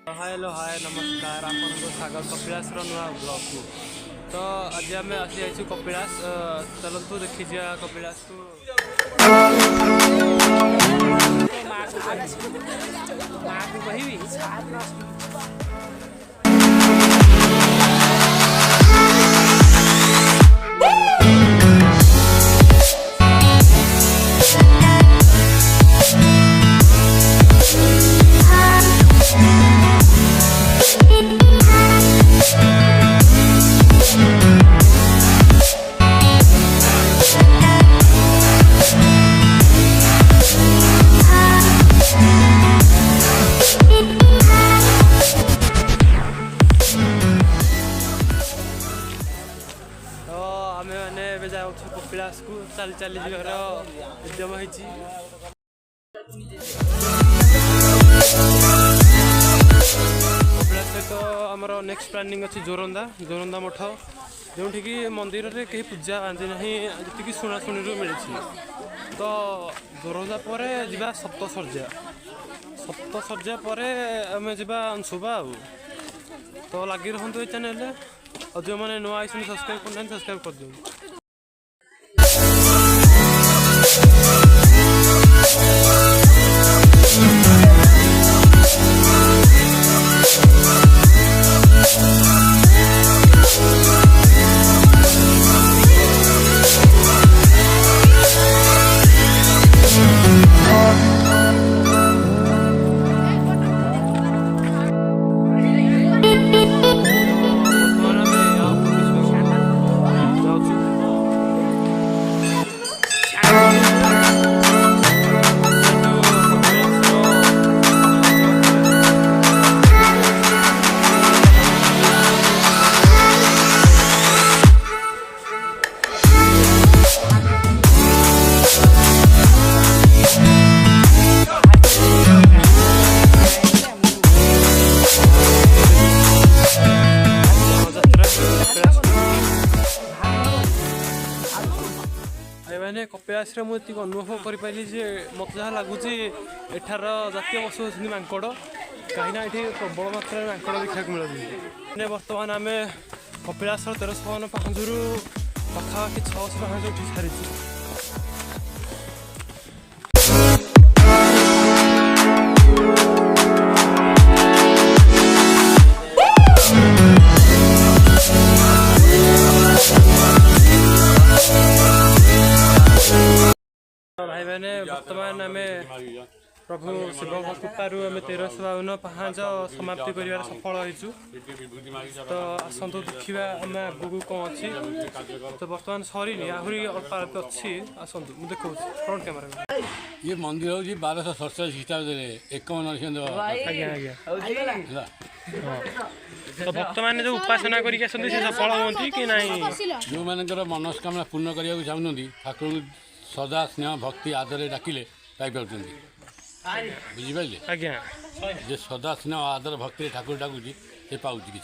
Hello hi नमस्कार आपको स्वागत कपिलास नुआ ब्लॉग को। तो आज आम आसी कपिलास चलतु देखी जा कपिलास को। कपिलास को चली चली जीवार उद्यम होती। कपिलास सहित आमर नेक्स्ट प्लानिंग अच्छी जोरंदा जोरंदा मठ जो मंदिर में कहीं पूजा बांधि ना जी शुणाशुणी मिली। तो जोरंदा पर जा सप्तशଯ୍ୟା पर आम जा अंशुबा तो लगी रुहतु ये चैनल और जो मैंने नुआ आई सब्सक्राइब करना सब्सक्राइब कर दिखाँ। मैंने कपिलास मुझे अनुभव कर मत जहाँ लगुच एठार जातीय पशु अच्छी मांकड़ कहीं ये प्रबल मात्रा मांकड़ देखा मिलती। बर्तमान आम कपिलास 1352 पाहंजरू पाखापाखि 600 पाहंज उठी सारी। भाई मैंने बर्तमान आम प्रभु शिव कृपारू आम 1352 पाहाच समाप्ति कर सफल होइछु। तो आसतु देखा आम आगू कौन अच्छी। तो बर्तमान सरीनी आहरी अल्प अल्प अच्छी आसतु मुझे देखा फ्रंट कैमेरा। ये मंदिर हूँ 1247 ख्रीष्टाब्द एकम नरसिंह। तो भक्त मैंने जो उपासना करके सफल होती कि नहीं जो मानकर मनस्कामना पूर्ण करने चाहूँगी ठाकुर सदा स्नेह भक्ति आदर डाकिले पाइपर बुझिपारे। आज्ञा जे सदा स्नेह आदर भक्ति ठाकुर डाकुची से पाँच कि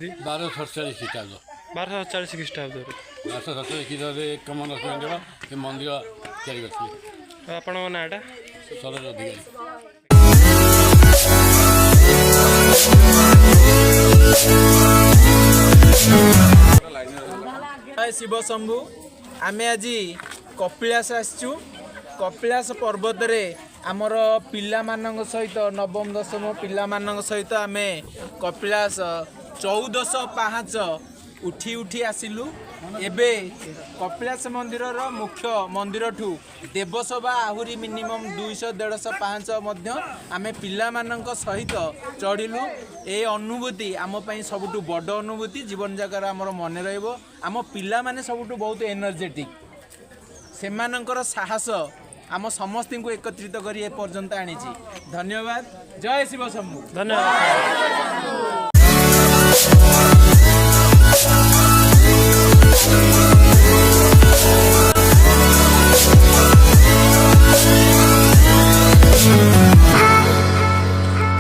1247 ख्रीष्टाब्द 1247 ख्रीष्टाब्द 1247 ख्रीष्टाब्द एकम नरसिंह ये मंदिर तैयारी करते। आपण नाटा सरोज अधिकारी शिव शंभु आम आज कपिलास आसचु। कपिलास पर्वत रे आमर पिला सहित नवम दशम पिला सहित आम कपिलास 1400 पाहाच उठी उठी आसिलु। एबे कपिलास मंदिर मुख्य मंदिर ठू देवसभा आहुरी मिनिमम 200-150 पाहाच आम पिला सहित चढ़िलु। ए अनुभूति आम सबुठु बड़ अनुभूति जीवन जगार आमर मन रहिबो। आम पिला माने सबुठु बहुत एनर्जेटिक सेमानंकर साहस आम समस्त को एकत्रित कर ए पर्यंत आनी। धन्यवाद। जय शिव शंभु। धन्यवाद।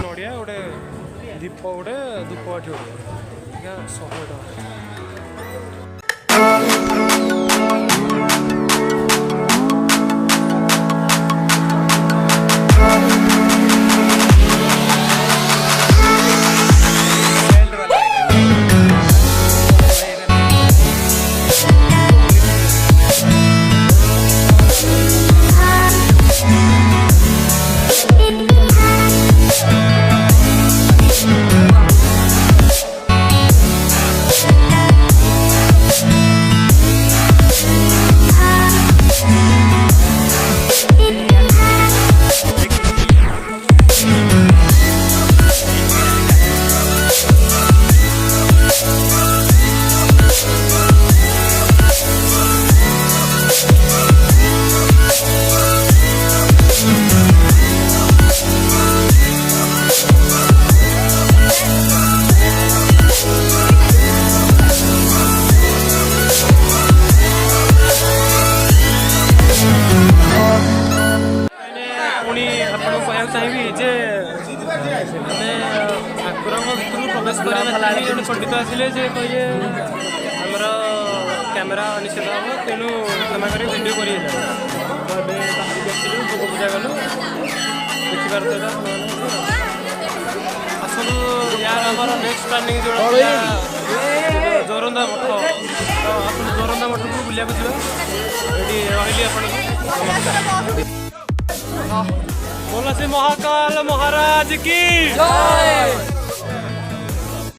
नड़िया गोटे दीप गोटे धूपकाठी गोटे 100 टका। ଠାକୁରଙ୍କ ଭିତରକୁ ପ୍ରବେଶ କରିବା ଜଣେ ପଣ୍ଡିତ ଆସିଲେ ଯେ କହିଲେ ଆମର କ୍ୟାମେରା ନିଷେଧ ହେବ ତେଣୁ କ୍ଷମା କରି ଭିଡ଼ିଓ କରିବେ ତ ଏବେ ବାହାରିକି ଆସିଲୁ ଭୋଗ ପୂଜା କଲୁ ଦେଖିପାରୁଥିବେ ଆସନ୍ତୁ ୟାର ଆମର ନେକ୍ସଟ ପ୍ଲାନିଂ ଯୋଉଟା ଜୋରନ୍ଦା ମଠ ତ ଆପଣ ଜୋରନ୍ଦା ମଠକୁ ବୁଲିବାକୁ ଯିବା ଏଠି ରହିଲି ଆପଣଙ୍କୁ ନମସ୍କାର। बोला से महाकाल महाराज की जय।